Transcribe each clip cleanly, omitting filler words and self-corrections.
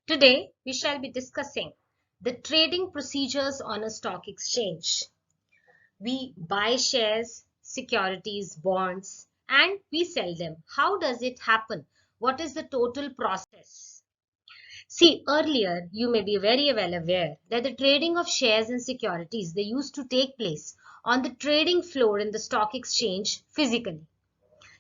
Today, we shall be discussing the trading procedures on a stock exchange. We buy shares, securities, bonds, and we sell them. How does it happen? What is the total process? See, earlier, you may be very well aware that the trading of shares and securities, they used to take place on the trading floor in the stock exchange physically.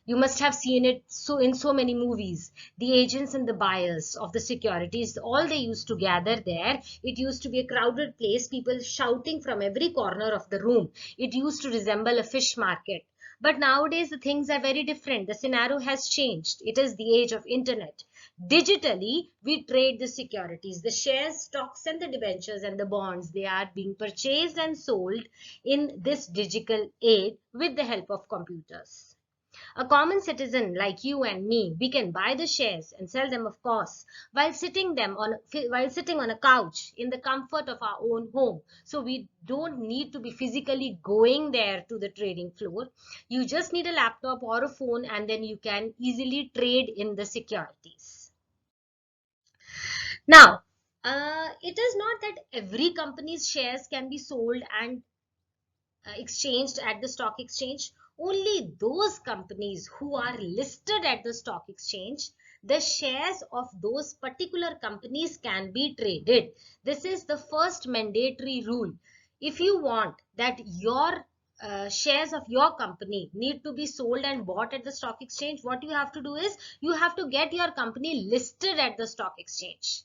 You must have seen it in so many movies. The agents and the buyers of the securities, all they used to gather there. It used to be a crowded place, people shouting from every corner of the room. It used to resemble a fish market. But nowadays the things are very different. The scenario has changed. It is the age of internet. Digitally, we trade the securities, the shares, stocks, and the debentures and the bonds. They are being purchased and sold in this digital age with the help of computers. A common citizen like you and me, we can buy the shares and sell them, of course, while sitting on a couch in the comfort of our own home. So we don't need to be physically going there to the trading floor. You just need a laptop or a phone, and then you can easily trade in the securities. Now, it is not that every company's shares can be sold and exchanged at the stock exchange. Only those companies who are listed at the stock exchange, the shares of those particular companies can be traded. This is the first mandatory rule. If you want that your shares of your company need to be sold and bought at the stock exchange, what you have to do is you have to get your company listed at the stock exchange.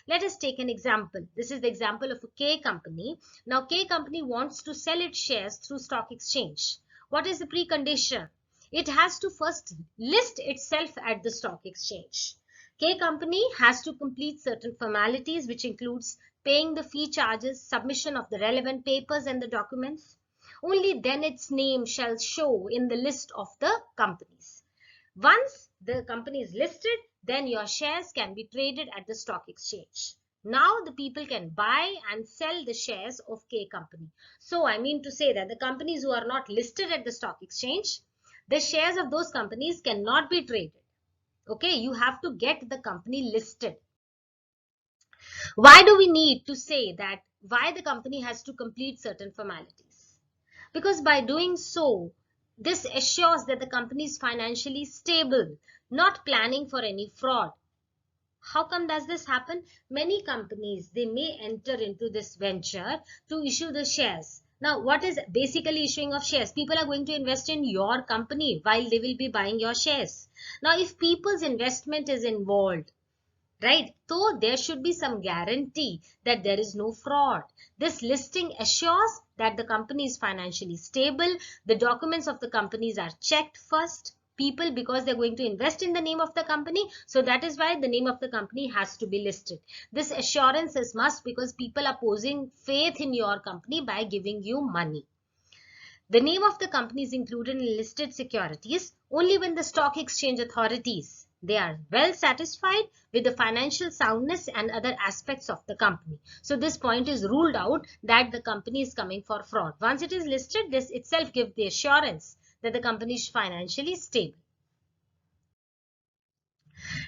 Let us take an example. This is the example of a K company. Now, K company wants to sell its shares through stock exchange. What is the precondition? It has to first list itself at the stock exchange. K company has to complete certain formalities, which includes paying the fee charges, submission of the relevant papers and the documents. Only then its name shall show in the list of the companies. Once the company is listed, then your shares can be traded at the stock exchange. Now the people can buy and sell the shares of K company. So I mean to say that the companies who are not listed at the stock exchange, the shares of those companies cannot be traded. Okay, you have to get the company listed. Why do we need to say that why the company has to complete certain formalities? Because by doing so, this assures that the company is financially stable, not planning for any fraud. How come does this happen? Many companies, they may enter into this venture to issue the shares. Now, what is basically issuing of shares? People are going to invest in your company while they will be buying your shares. Now, if people's investment is involved, right? So there should be some guarantee that there is no fraud. This listing assures that the company is financially stable. The documents of the companies are checked first. People, because they're going to invest in the name of the company, so that is why the name of the company has to be listed. This assurance is must because people are posing faith in your company by giving you money. The name of the company is included in listed securities only when the stock exchange authorities, they are well satisfied with the financial soundness and other aspects of the company. So this point is ruled out that the company is coming for fraud. Once it is listed, this itself gives the assurance that the company is financially stable.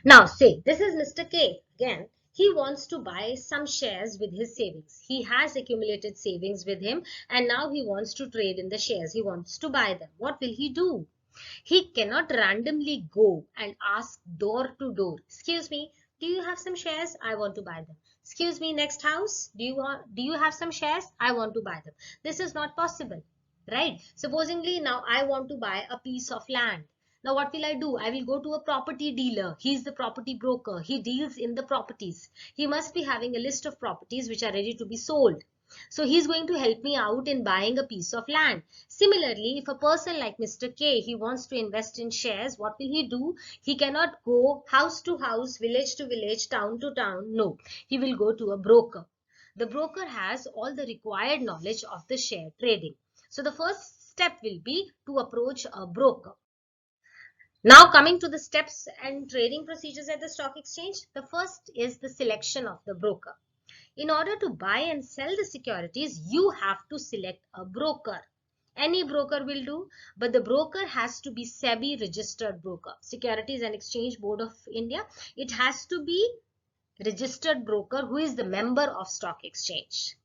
Now say this is Mr. K again. He wants to buy some shares with his savings. He has accumulated savings with him and now he wants to trade in the shares. He wants to buy them. What will he do? He cannot randomly go and ask door to door. Excuse me, do you have some shares? I want to buy them. Excuse me, next house, do you have some shares? I want to buy them. This is not possible, right? Supposingly now I want to buy a piece of land. Now what will I do? I will go to a property dealer. He is the property broker. He deals in the properties. He must be having a list of properties which are ready to be sold. So he's going to help me out in buying a piece of land. Similarly, if a person like Mr. K, he wants to invest in shares, what will he do? He cannot go house to house, village to village, town to town. No, he will go to a broker. The broker has all the required knowledge of the share trading. So the first step will be to approach a broker. Now coming to the steps and trading procedures at the stock exchange, the first is the selection of the broker. In order to buy and sell the securities, you have to select a broker. Any broker will do, but the broker has to be SEBI registered broker, Securities and Exchange Board of India. It has to be registered broker who is the member of stock exchange.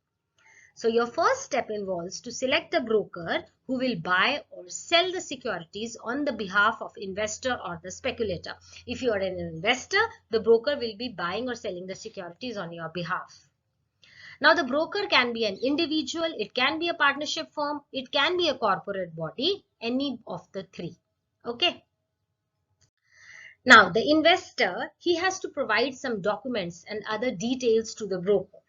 So your first step involves to select a broker who will buy or sell the securities on the behalf of investor or the speculator. If you are an investor, the broker will be buying or selling the securities on your behalf. Now the broker can be an individual, it can be a partnership firm, it can be a corporate body, any of the three. Okay. Now the investor, he has to provide some documents and other details to the broker.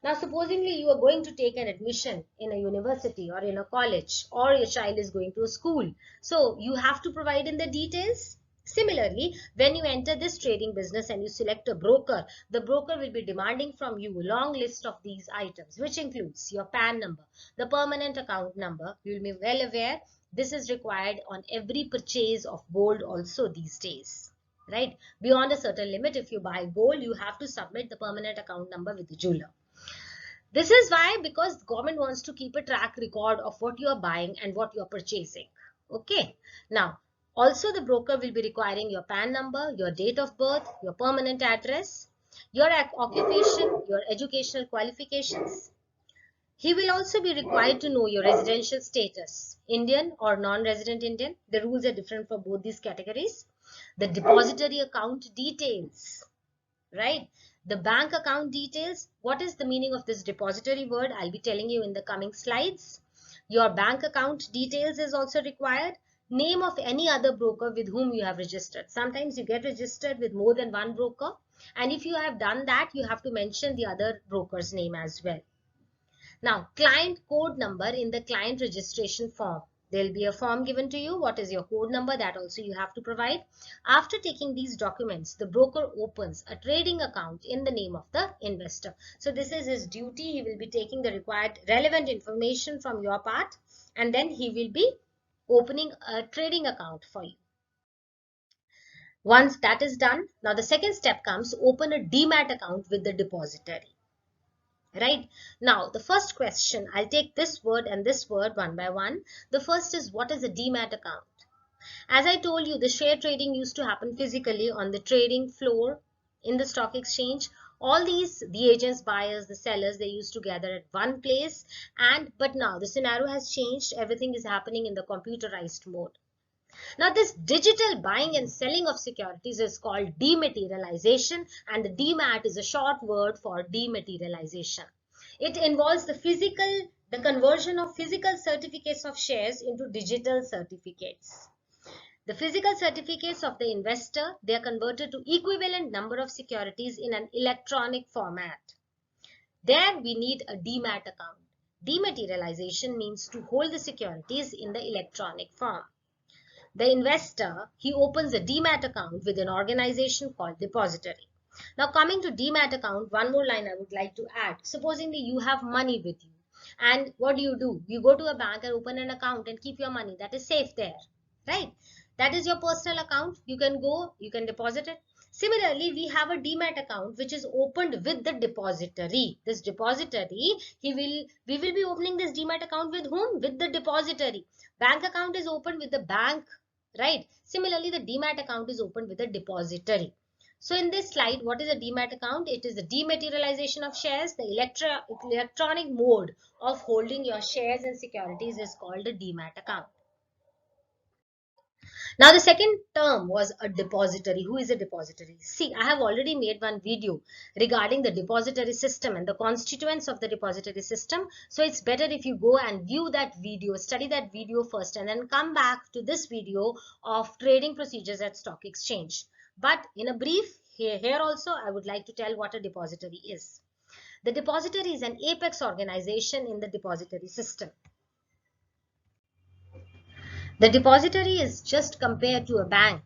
Now supposingly you are going to take an admission in a university or in a college, or your child is going to a school. So you have to provide in the details. Similarly, when you enter this trading business and you select a broker, the broker will be demanding from you a long list of these items, which includes your PAN number, the permanent account number. You will be well aware this is required on every purchase of gold also these days. Right? Beyond a certain limit, if you buy gold, you have to submit the permanent account number with the jeweler. This is why, because the government wants to keep a track record of what you are buying and what you are purchasing. Okay. Now, also the broker will be requiring your PAN number, your date of birth, your permanent address, your occupation, your educational qualifications. He will also be required to know your residential status, Indian or non-resident Indian. The rules are different for both these categories. The depository account details, right? The bank account details. What is the meaning of this depository word? I'll be telling you in the coming slides. Your bank account details is also required. Name of any other broker with whom you have registered. Sometimes you get registered with more than one broker, and if you have done that, you have to mention the other broker's name as well. Now, client code number in the client registration form. There will be a form given to you. What is your code number? That also you have to provide. After taking these documents, the broker opens a trading account in the name of the investor. So this is his duty. He will be taking the required relevant information from your part, and then he will be opening a trading account for you. Once that is done, now the second step comes, open a DEMAT account with the depository. Right. Now, the first question, I'll take this word and this word one by one. The first is, what is a DEMAT account? As I told you, the share trading used to happen physically on the trading floor in the stock exchange. All these, the agents, buyers, the sellers, they used to gather at one place. But now the scenario has changed. Everything is happening in the computerized mode. Now, this digital buying and selling of securities is called dematerialization, and the DEMAT is a short word for dematerialization. It involves the conversion of physical certificates of shares into digital certificates. The physical certificates of the investor, they are converted to equivalent number of securities in an electronic format. There we need a DEMAT account. Dematerialization means to hold the securities in the electronic form. The investor, he opens a DEMAT account with an organization called depository. Now coming to DEMAT account, one more line I would like to add. Supposingly you have money with you, and what do? You go to a bank and open an account and keep your money. That is safe there, right? That is your personal account. You can go, you can deposit it. Similarly, we have a DEMAT account which is opened with the depository. This depository, we will be opening this DEMAT account with whom? With the depository. Bank account is opened with the bank, right? Similarly, the DEMAT account is opened with a depository. So in this slide, what is a DEMAT account? It is the dematerialization of shares. The electronic mode of holding your shares and securities is called a DEMAT account. Now the second term was a depository. Who is a depository? See, I have already made one video regarding the depository system and the constituents of the depository system. So it's better if you go and view that video, study that video first, and then come back to this video of trading procedures at stock exchange. But in a brief, here also I would like to tell what a depository is. The depository is an apex organization in the depository system. The depository is just compared to a bank,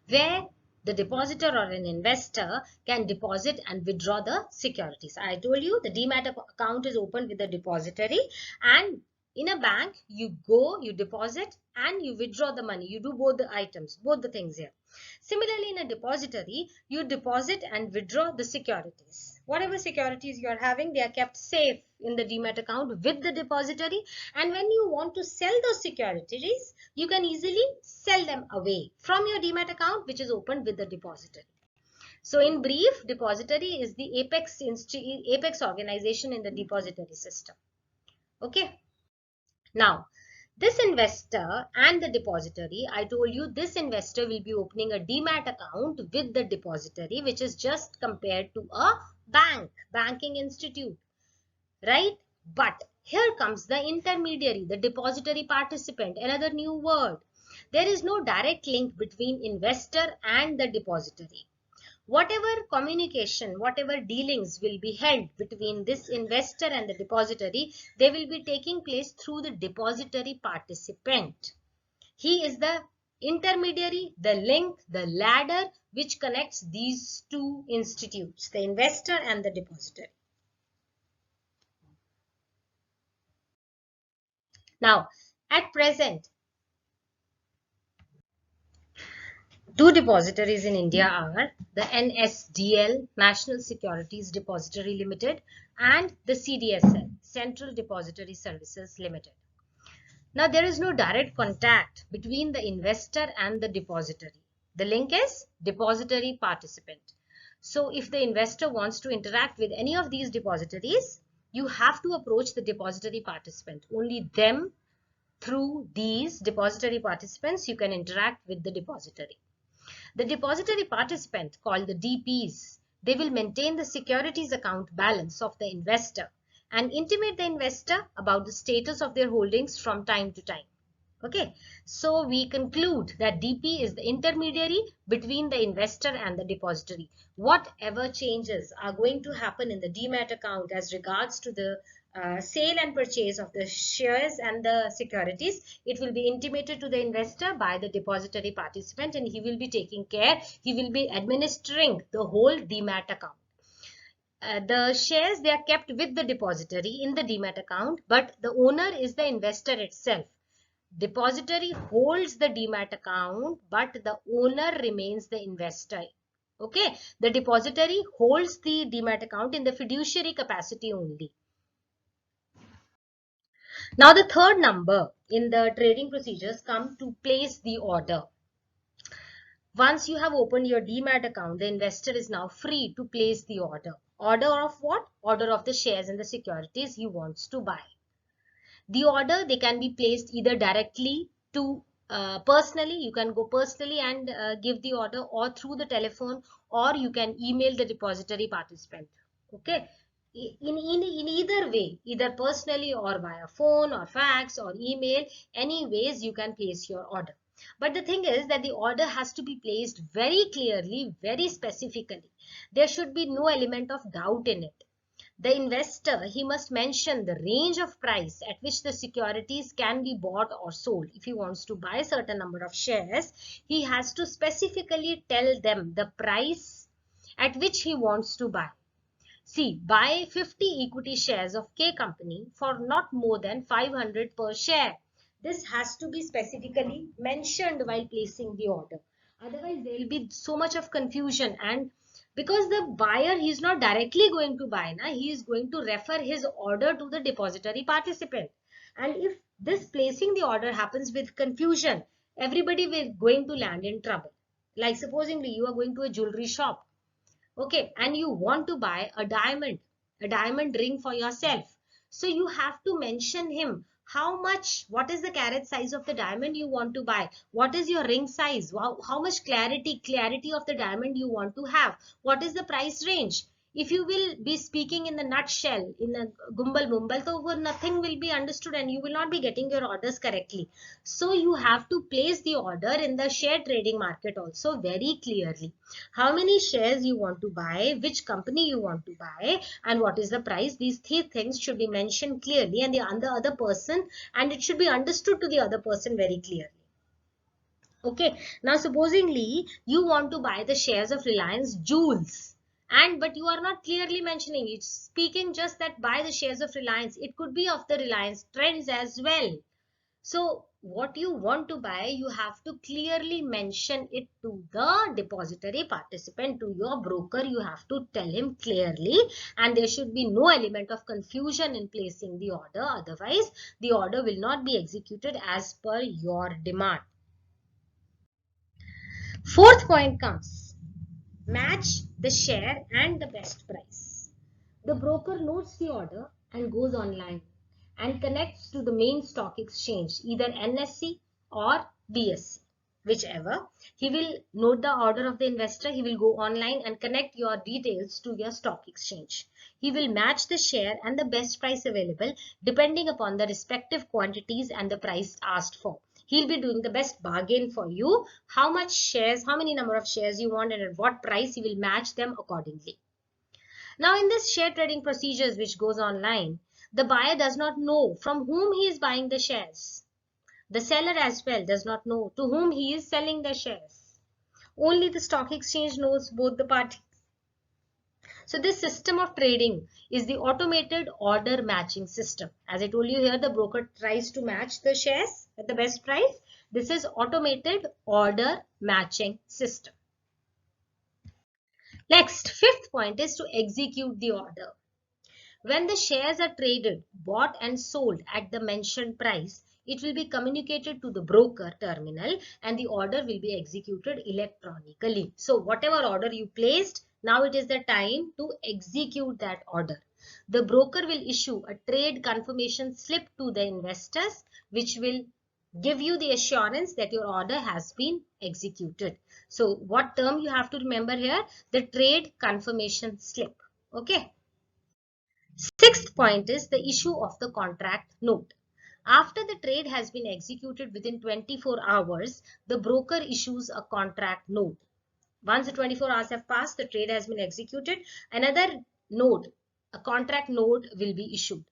where the depositor or an investor can deposit and withdraw the securities. I told you the DEMAT account is opened with the depository, and in a bank, you go, you deposit and you withdraw the money. You do both the items, both the things here. Similarly, in a depository, you deposit and withdraw the securities. Whatever securities you are having, they are kept safe in the DEMAT account with the depository. And when you want to sell those securities, you can easily sell them away from your DEMAT account, which is opened with the depository. So in brief, depository is the apex organization in the depository system. Okay. Now, this investor and the depository, I told you this investor will be opening a DEMAT account with the depository, which is just compared to a banking institute, right? But here comes the intermediary, the depository participant, another new word. There is no direct link between investor and the depository. Whatever communication, whatever dealings will be held between this investor and the depository, they will be taking place through the depository participant. He is the intermediary, the link, the ladder which connects these two institutes, the investor and the depository. Now, at present, two depositories in India are the NSDL, National Securities Depository Limited, and the CDSL, Central Depository Services Limited. Now, there is no direct contact between the investor and the depository. The link is depository participant. So, if the investor wants to interact with any of these depositories, you have to approach the depository participant. Only them, through these depository participants, you can interact with the depository. The depository participant, called the DPs, they will maintain the securities account balance of the investor and intimate the investor about the status of their holdings from time to time. Okay, so we conclude that DP is the intermediary between the investor and the depository. Whatever changes are going to happen in the DEMAT account as regards to the sale and purchase of the shares and the securities, it will be intimated to the investor by the depository participant, and he will be taking care, he will be administering the whole DEMAT account. The shares, they are kept with the depository in the DEMAT account, but the owner is the investor itself. Depository holds the DEMAT account, but the owner remains the investor. Okay, the depository holds the DEMAT account in the fiduciary capacity only. Now, the third number in the trading procedures come to place the order. Once you have opened your DEMAT account, the investor is now free to place the order. Order of what? Order of the shares and the securities he wants to buy. The order, they can be placed either directly to personally, you can go personally and give the order, or through the telephone, or you can email the depository participant. Okay. In either way, either personally or via phone or fax or email, any ways you can place your order. But the thing is that the order has to be placed very clearly, very specifically. There should be no element of doubt in it. The investor, he must mention the range of price at which the securities can be bought or sold. If he wants to buy a certain number of shares, he has to specifically tell them the price at which he wants to buy. See, buy 50 equity shares of K company for not more than 500 per share. This has to be specifically mentioned while placing the order. Otherwise, there will be so much of confusion, and because the buyer, he is not directly going to buy, he is going to refer his order to the depository participant. And if this placing the order happens with confusion, everybody will going to land in trouble. Like supposingly you are going to a jewelry shop, okay, and you want to buy a diamond ring for yourself. So you have to mention him how much, what is the carat size of the diamond you want to buy, what is your ring size, how much clarity of the diamond you want to have, what is the price range. If you will be speaking in the nutshell, in a gumble so nothing will be understood and you will not be getting your orders correctly. So you have to place the order in the share trading market also very clearly. How many shares you want to buy, which company you want to buy, and what is the price. These three things should be mentioned clearly, and the other person, and it should be understood to the other person very clearly. Okay, now supposingly you want to buy the shares of Reliance Jewels, but you are not clearly mentioning it, speaking just that buy the shares of Reliance. It could be of the Reliance Trends as well. So what you want to buy, you have to clearly mention it to the depository participant, to your broker. You have to tell him clearly, and there should be no element of confusion in placing the order. Otherwise, the order will not be executed as per your demand. Fourth point comes. match the share and the best price. The broker notes the order and goes online and connects to the main stock exchange, either NSE or BSE, whichever. He will note the order of the investor. He will go online and connect your details to your stock exchange. He will match the share and the best price available depending upon the respective quantities and the price asked for. He'll be doing the best bargain for you. How much shares, how many number of shares you want and at what price, he will match them accordingly. Now in this share trading procedures which goes online, the buyer does not know from whom he is buying the shares. The seller as well does not know to whom he is selling the shares. Only the stock exchange knows both the parties. So this system of trading is the automated order matching system. As I told you here, the broker tries to match the shares at the best price. This is automated order matching system. Next, fifth point is to execute the order. When the shares are traded, bought and sold at the mentioned price, it will be communicated to the broker terminal and the order will be executed electronically. So whatever order you placed, now it is the time to execute that order. The broker will issue a trade confirmation slip to the investors, which will give you the assurance that your order has been executed. So what term you have to remember here? The trade confirmation slip. Okay. Sixth point is the issue of the contract note. After the trade has been executed within 24 hours, the broker issues a contract note. Once the 24 hours have passed, the trade has been executed, another note, a contract note will be issued.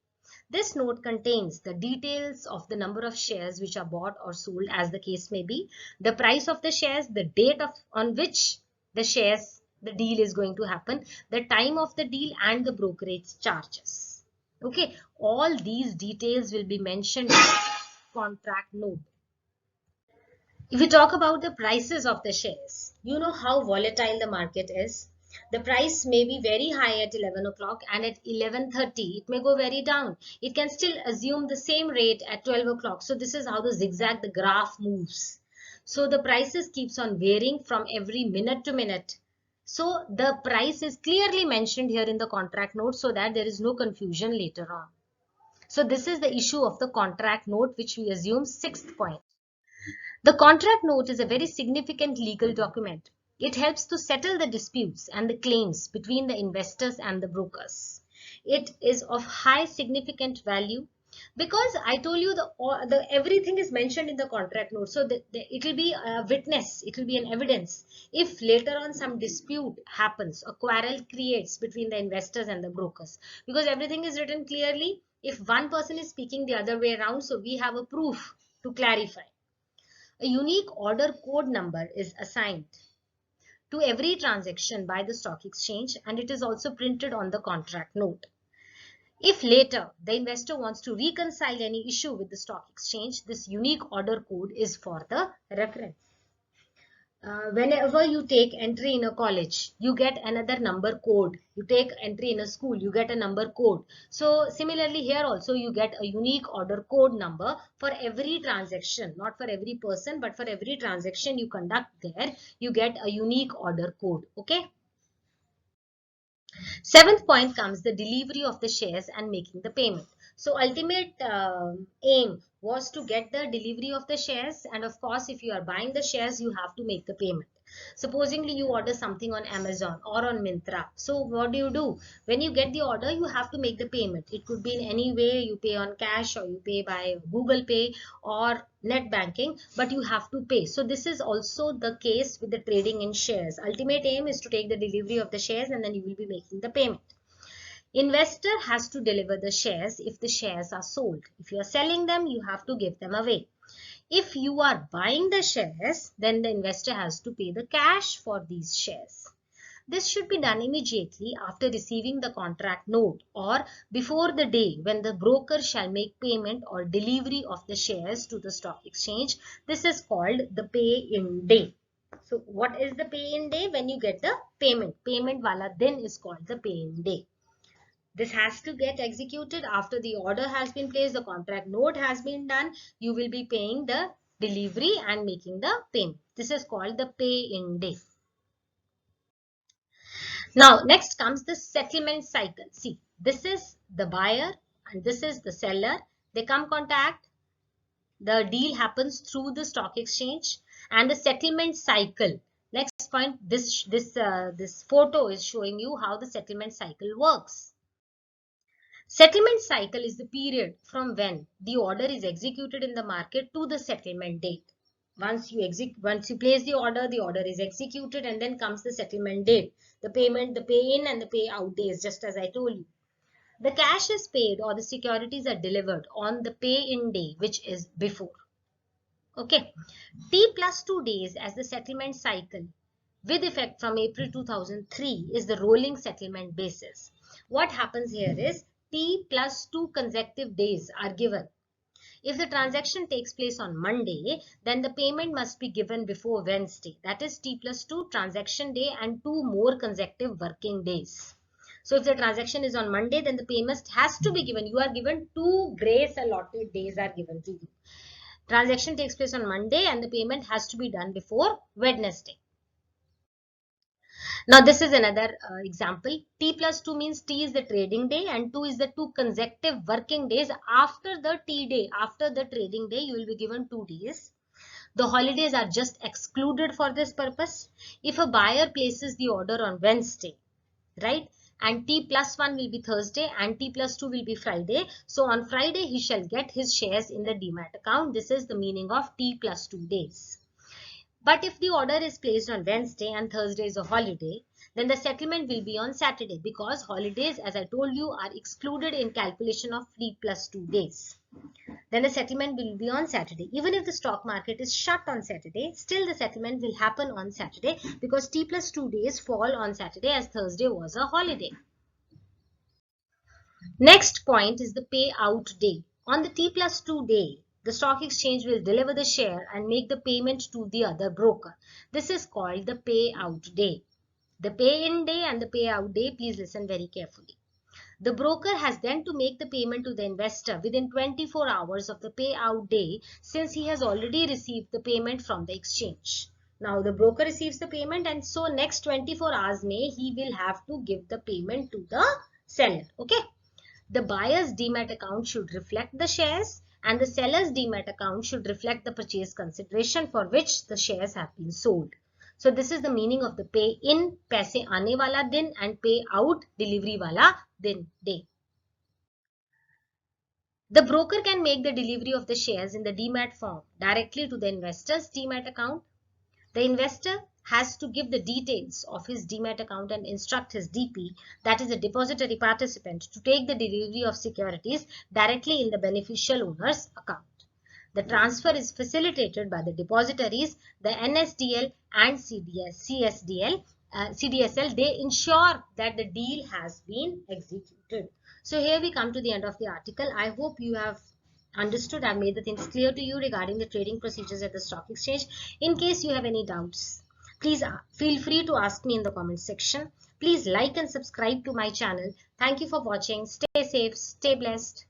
This note contains the details of the number of shares which are bought or sold as the case may be, the price of the shares, the date on which the deal is going to happen, the time of the deal and the brokerage charges. Okay, all these details will be mentioned in the contract note. If we talk about the prices of the shares, you know how volatile the market is. The price may be very high at 11 o'clock and at 11:30 it may go very down. It can still assume the same rate at 12 o'clock. So this is how the zigzag, the graph moves. So the prices keeps on varying from every minute to minute. So the price is clearly mentioned here in the contract note so that there is no confusion later on. So this is the issue of the contract note, which we assume sixth point. The contract note is a very significant legal document. It helps to settle the disputes and the claims between the investors and the brokers. It is of high significant value because I told you the everything is mentioned in the contract note. So it will be a witness, it will be an evidence. If later on some dispute happens, a quarrel creates between the investors and the brokers, because everything is written clearly. If one person is speaking the other way around, so we have a proof to clarify. A unique order code number is assigned to every transaction by the stock exchange and it is also printed on the contract note. If later the investor wants to reconcile any issue with the stock exchange, this unique order code is for the reference. Whenever you take entry in a college, you get another number code. You take entry in a school, you get a number code. So similarly here also you get a unique order code number for every transaction, not for every person, but for every transaction you conduct there, you get a unique order code. Okay. Seventh point comes the delivery of the shares and making the payment. So ultimate aim was to get the delivery of the shares, and of course if you are buying the shares you have to make the payment. Supposingly you order something on Amazon or on Myntra. So what do? When you get the order, you have to make the payment. It could be in any way, you pay on cash or you pay by Google Pay or net banking, but you have to pay. So this is also the case with the trading in shares. Ultimate aim is to take the delivery of the shares and then you will be making the payment. Investor has to deliver the shares if the shares are sold. If you are selling them, you have to give them away. If you are buying the shares, then the investor has to pay the cash for these shares. This should be done immediately after receiving the contract note or before the day when the broker shall make payment or delivery of the shares to the stock exchange. This is called the pay-in day. So what is the pay-in day? When you get the payment. Payment wala din is called the pay-in day. This has to get executed after the order has been placed, the contract note has been done. You will be paying the delivery and making the payment. This is called the pay-in day. Now, next comes the settlement cycle. See, this is the buyer and this is the seller. They come contact. The deal happens through the stock exchange and the settlement cycle. Next point, this photo is showing you how the settlement cycle works. Settlement cycle is the period from when the order is executed in the market to the settlement date. Once you place the order is executed, and then comes the settlement date. The payment, the pay in and the pay out days, just as I told you. The cash is paid or the securities are delivered on the pay in day, which is before. Okay. T plus 2 days as the settlement cycle with effect from April 2003 is the rolling settlement basis. What happens here is T plus 2 consecutive days are given. If the transaction takes place on Monday, then the payment must be given before Wednesday. That is T plus 2 transaction day and 2 more consecutive working days. So if the transaction is on Monday, then the payment has to be given. You are given 2 grace allotted days are given to you. Transaction takes place on Monday and the payment has to be done before Wednesday. Now this is another example. T plus 2 means T is the trading day and 2 is the 2 consecutive working days after the T day. After the trading day, you will be given 2 days. The holidays are just excluded for this purpose. If a buyer places the order on Wednesday, right, and T plus 1 will be Thursday and T plus 2 will be Friday. So on Friday, he shall get his shares in the DEMAT account. This is the meaning of T plus 2 days. But if the order is placed on Wednesday and Thursday is a holiday, then the settlement will be on Saturday, because holidays, as I told you, are excluded in calculation of T plus 2 days. Then the settlement will be on Saturday. Even if the stock market is shut on Saturday, still the settlement will happen on Saturday, because T plus 2 days fall on Saturday, as Thursday was a holiday. Next point is the payout day. On the T plus 2 day, the stock exchange will deliver the share and make the payment to the other broker. This is called the payout day. The pay-in day and the payout day, please listen very carefully. The broker has then to make the payment to the investor within 24 hours of the payout day, since he has already received the payment from the exchange. Now the broker receives the payment, and so next 24 hours he will have to give the payment to the seller. Okay. The buyer's DEMAT account should reflect the shares and the seller's DEMAT account should reflect the purchase consideration for which the shares have been sold. So this is the meaning of the pay in, paise aane wala din, and pay out, delivery wala din, day. The broker can make the delivery of the shares in the DEMAT form directly to the investor's DEMAT account. The investor has to give the details of his DEMAT account and instruct his DP, that is the depository participant, to take the delivery of securities directly in the beneficial owner's account. The transfer is facilitated by the depositories, the NSDL and CDSL. They ensure that the deal has been executed. So here we come to the end of the article. I hope you have understood and made the things clear to you regarding the trading procedures at the stock exchange. In case you have any doubts, please feel free to ask me in the comment section. Please like and subscribe to my channel. Thank you for watching. Stay safe, stay blessed.